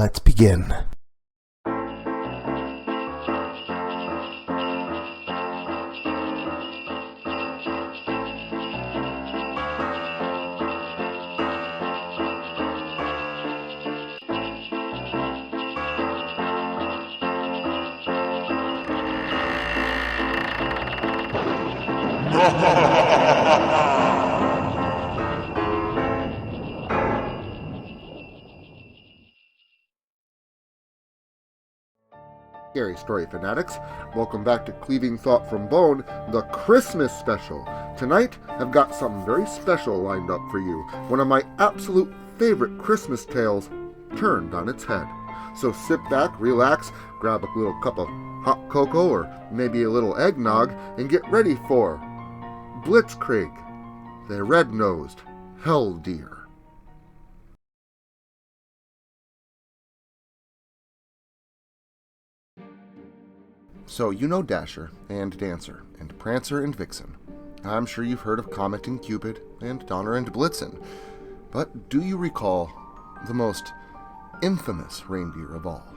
Let's begin. Scary Story fanatics, welcome back to Cleaving Thought from Bone, the Christmas special. Tonight, I've got something very special lined up for you. One of my absolute favorite Christmas tales turned on its head. So sit back, relax, grab a little cup of hot cocoa or maybe a little eggnog, and get ready for Blitzkrieg, the red-nosed hell deer. So you know Dasher and Dancer and Prancer and Vixen. I'm sure you've heard of Comet and Cupid and Donner and Blitzen. But do you recall the most infamous reindeer of all?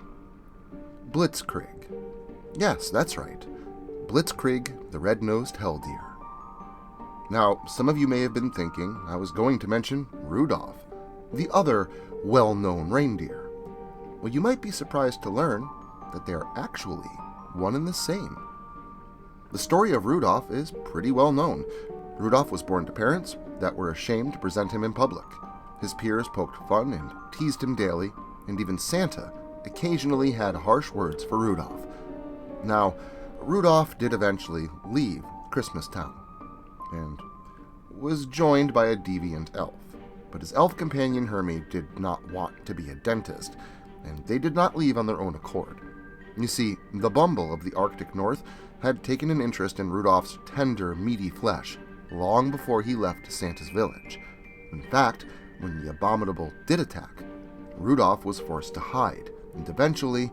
Blitzkrieg. Yes, that's right. Blitzkrieg, the red-nosed hell deer. Now, some of you may have been thinking I was going to mention Rudolph, the other well-known reindeer. Well, you might be surprised to learn that they are actually one and the same. The story of Rudolph is pretty well known. Rudolph was born to parents that were ashamed to present him in public. His peers poked fun and teased him daily, and even Santa occasionally had harsh words for Rudolph. Now, Rudolph did eventually leave Christmas Town, and was joined by a deviant elf. But his elf companion Hermie did not want to be a dentist, and they did not leave on their own accord. You see, the Bumble of the Arctic North had taken an interest in Rudolph's tender, meaty flesh long before he left Santa's village. In fact, when the Abominable did attack, Rudolph was forced to hide, and eventually,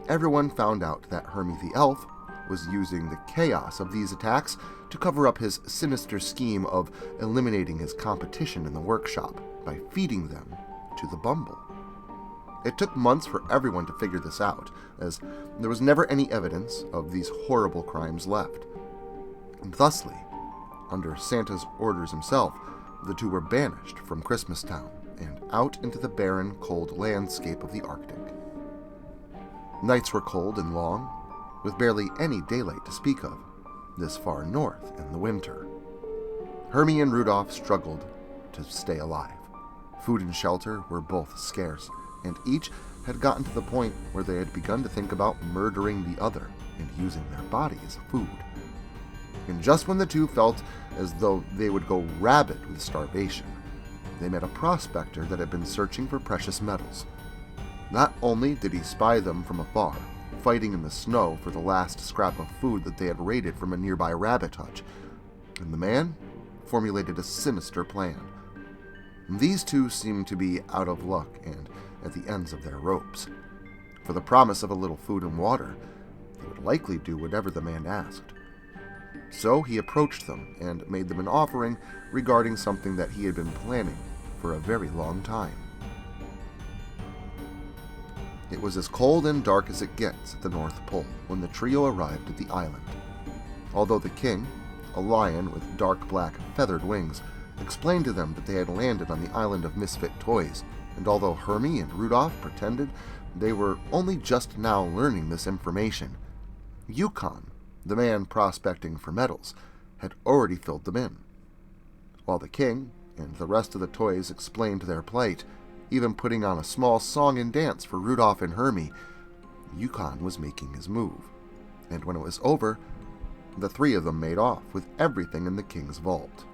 everyone found out that Hermie the elf was using the chaos of these attacks to cover up his sinister scheme of eliminating his competition in the workshop by feeding them to the Bumble. It took months for everyone to figure this out, as there was never any evidence of these horrible crimes left. And thusly, under Santa's orders himself, the two were banished from Christmas Town and out into the barren, cold landscape of the Arctic. Nights were cold and long, with barely any daylight to speak of, this far north in the winter. Hermie and Rudolph struggled to stay alive. Food and shelter were both scarce, and each had gotten to the point where they had begun to think about murdering the other and using their body as food. And just when the two felt as though they would go rabid with starvation, they met a prospector that had been searching for precious metals. Not only did he spy them from afar, fighting in the snow for the last scrap of food that they had raided from a nearby rabbit hutch, and the man formulated a sinister plan. These two seemed to be out of luck and at the ends of their ropes. For the promise of a little food and water, they would likely do whatever the man asked. So he approached them and made them an offering regarding something that he had been planning for a very long time. It was as cold and dark as it gets at the North Pole when the trio arrived at the island. Although the king, a lion with dark black feathered wings, explained to them that they had landed on the island of misfit toys, and although Hermie and Rudolph pretended they were only just now learning this information, Yukon, the man prospecting for metals, had already filled them in. While the king and the rest of the toys explained their plight, even putting on a small song and dance for Rudolph and Hermie, Yukon was making his move. And when it was over, the three of them made off with everything in the king's vault.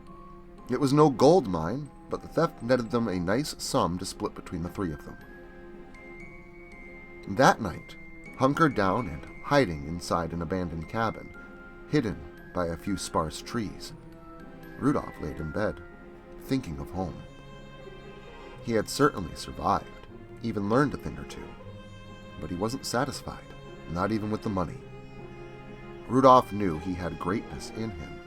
It was no gold mine, but the theft netted them a nice sum to split between the three of them. That night, hunkered down and hiding inside an abandoned cabin, hidden by a few sparse trees, Rudolph laid in bed, thinking of home. He had certainly survived, even learned a thing or two, but he wasn't satisfied, not even with the money. Rudolph knew he had greatness in him,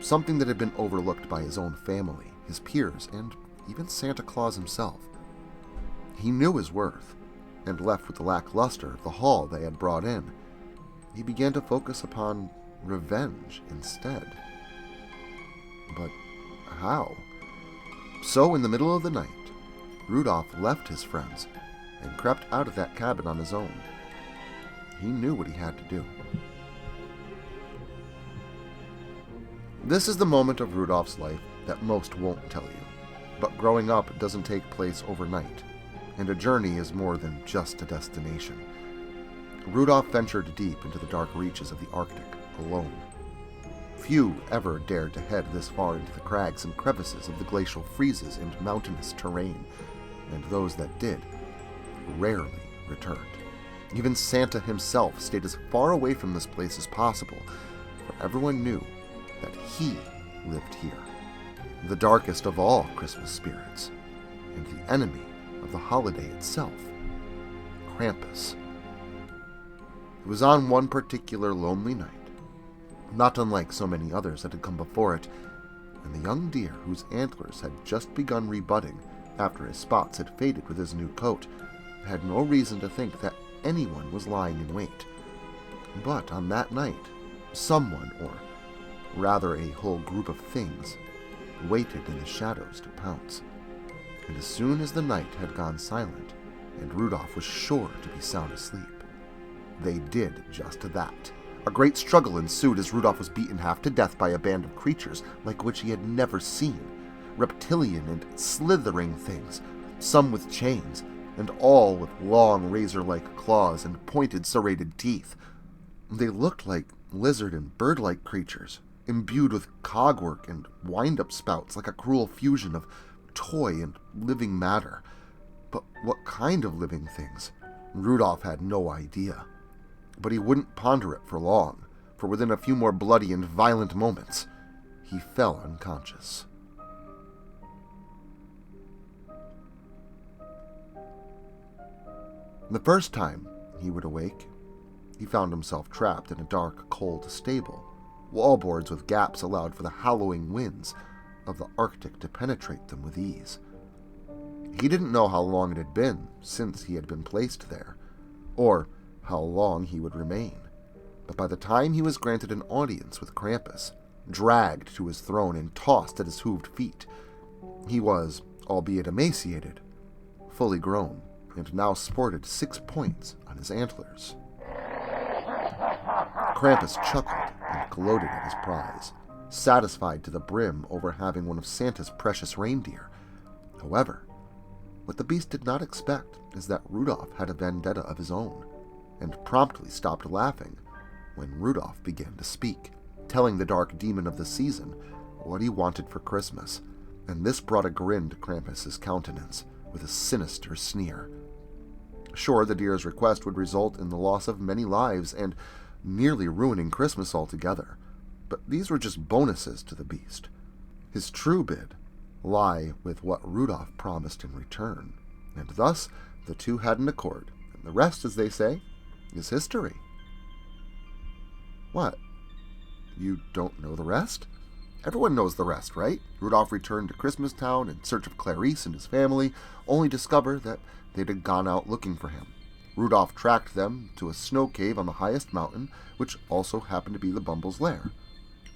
something that had been overlooked by his own family, his peers, and even Santa Claus himself. He knew his worth, and left with the lackluster of the haul they had brought in. He began to focus upon revenge instead. But how? So, in the middle of the night, Rudolph left his friends and crept out of that cabin on his own. He knew what he had to do. This is the moment of Rudolph's life that most won't tell you. But growing up doesn't take place overnight, and a journey is more than just a destination. Rudolph ventured deep into the dark reaches of the Arctic alone. Few ever dared to head this far into the crags and crevices of the glacial freezes and mountainous terrain, and those that did rarely returned. Even Santa himself stayed as far away from this place as possible, for everyone knew that he lived here, the darkest of all Christmas spirits, and the enemy of the holiday itself, Krampus. It was on one particular lonely night, not unlike so many others that had come before it, and the young deer whose antlers had just begun rebudding after his spots had faded with his new coat had no reason to think that anyone was lying in wait. But on that night, someone, or rather a whole group of things, waited in the shadows to pounce. And as soon as the night had gone silent, and Rudolph was sure to be sound asleep, they did just that. A great struggle ensued as Rudolph was beaten half to death by a band of creatures like which he had never seen. Reptilian and slithering things, some with chains, and all with long razor-like claws and pointed serrated teeth. They looked like lizard and bird-like creatures, imbued with cogwork and wind-up spouts like a cruel fusion of toy and living matter. But what kind of living things? Rudolph had no idea. But he wouldn't ponder it for long, for within a few more bloody and violent moments, he fell unconscious. The first time he would awake, he found himself trapped in a dark, cold stable. Wallboards with gaps allowed for the howling winds of the Arctic to penetrate them with ease. He didn't know how long it had been since he had been placed there, or how long he would remain. But by the time he was granted an audience with Krampus, dragged to his throne and tossed at his hooved feet, he was, albeit emaciated, fully grown, and now sported 6 points on his antlers. Krampus chuckled and gloated at his prize, satisfied to the brim over having one of Santa's precious reindeer. However, what the beast did not expect is that Rudolph had a vendetta of his own, and promptly stopped laughing when Rudolph began to speak, telling the dark demon of the season what he wanted for Christmas, and this brought a grin to Krampus's countenance with a sinister sneer. Sure, the deer's request would result in the loss of many lives and nearly ruining Christmas altogether, but these were just bonuses to the beast. His true bid lie with what Rudolph promised in return, and thus the two had an accord, and the rest, as they say, is history. What? You don't know the rest? Everyone knows the rest, right? Rudolph returned to Christmastown in search of Clarice and his family, only to discover that they had gone out looking for him. Rudolph tracked them to a snow cave on the highest mountain, which also happened to be the Bumble's lair.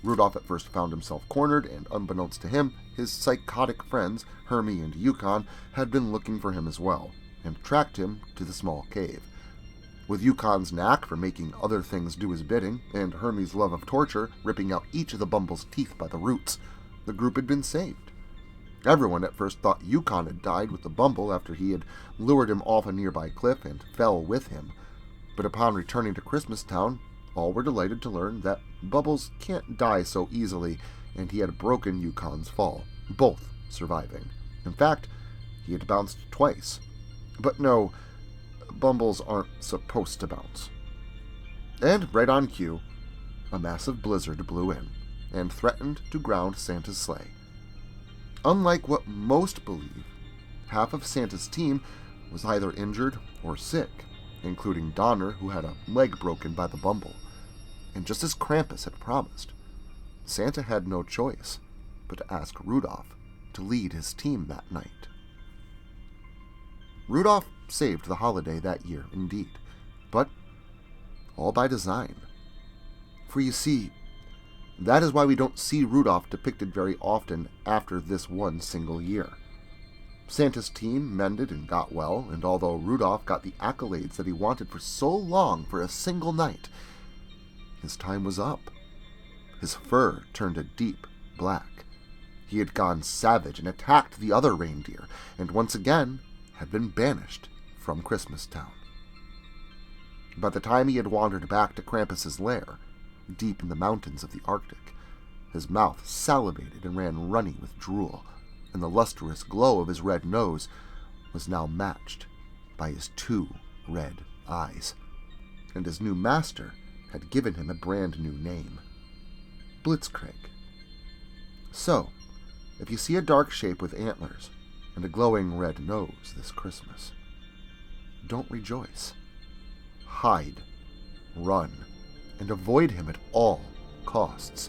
Rudolph at first found himself cornered, and unbeknownst to him, his psychotic friends, Hermie and Yukon, had been looking for him as well, and tracked him to the small cave. With Yukon's knack for making other things do his bidding, and Hermie's love of torture, ripping out each of the Bumble's teeth by the roots, the group had been saved. Everyone at first thought Yukon had died with the Bumble after he had lured him off a nearby cliff and fell with him. But upon returning to Christmastown, all were delighted to learn that Bubbles can't die so easily, and he had broken Yukon's fall, both surviving. In fact, he had bounced twice. But no, Bumbles aren't supposed to bounce. And right on cue, a massive blizzard blew in and threatened to ground Santa's sleigh. Unlike what most believe, half of Santa's team was either injured or sick, including Donner, who had a leg broken by the Bumble. And just as Krampus had promised, Santa had no choice but to ask Rudolph to lead his team that night. Rudolph saved the holiday that year indeed, but all by design. For you see, that is why we don't see Rudolph depicted very often after this one single year. Santa's team mended and got well, and although Rudolph got the accolades that he wanted for so long for a single night, his time was up. His fur turned a deep black. He had gone savage and attacked the other reindeer, and once again had been banished from Christmastown. By the time he had wandered back to Krampus's lair, deep in the mountains of the Arctic, his mouth salivated and ran runny with drool, and the lustrous glow of his red nose was now matched by his 2 red eyes, and his new master had given him a brand new name, Blitzkrieg. So, if you see a dark shape with antlers and a glowing red nose this Christmas, don't rejoice. Hide, run, and avoid him at all costs,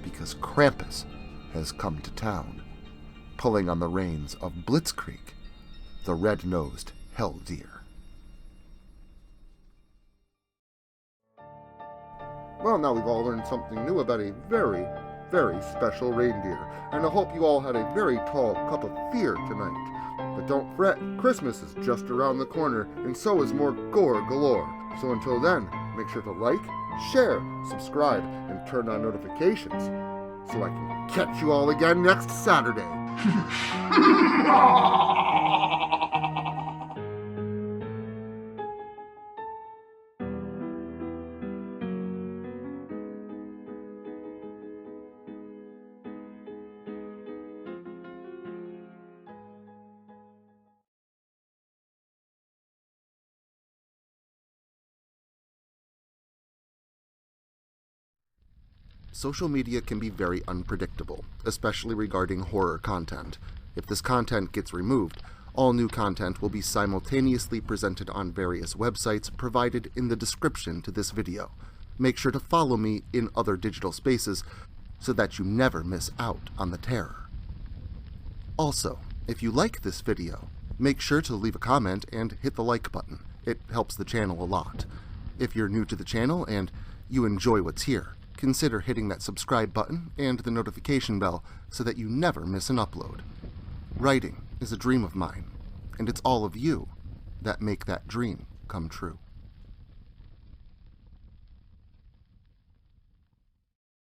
because Krampus has come to town, pulling on the reins of Blitzkrieg, the red-nosed hell deer. Well, now we've all learned something new about a very, very special reindeer, and I hope you all had a very tall cup of fear tonight. But don't fret, Christmas is just around the corner, and so is more gore galore. So until then, make sure to like, share, subscribe, and turn on notifications so I can catch you all again next Saturday. Social media can be very unpredictable, especially regarding horror content. If this content gets removed, all new content will be simultaneously presented on various websites provided in the description to this video. Make sure to follow me in other digital spaces so that you never miss out on the terror. Also, if you like this video, make sure to leave a comment and hit the like button. It helps the channel a lot. If you're new to the channel and you enjoy what's here, consider hitting that subscribe button and the notification bell so that you never miss an upload. Writing is a dream of mine, and it's all of you that make that dream come true.